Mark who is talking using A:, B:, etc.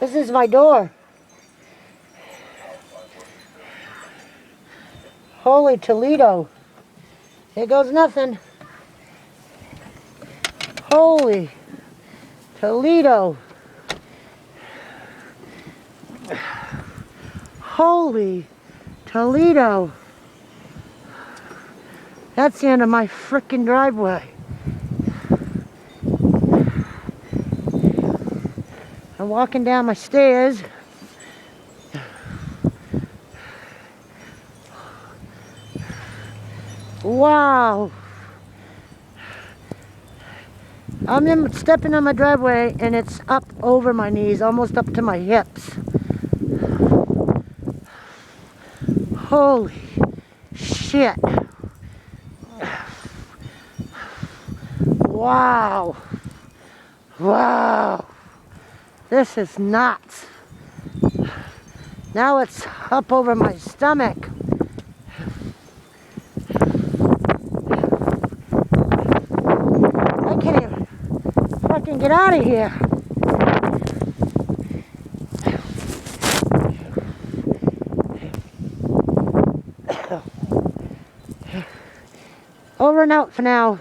A: This is my door. Holy Toledo. Here goes nothing. Holy Toledo. Holy Toledo. That's the end of my frickin' driveway. I'm walking down my stairs. Wow. I'm stepping on my driveway and it's up over my knees, almost up to my hips. Holy shit. Wow. Wow. This is nuts. Now it's up over my stomach. I can't even fucking get out of here. Over and out for now.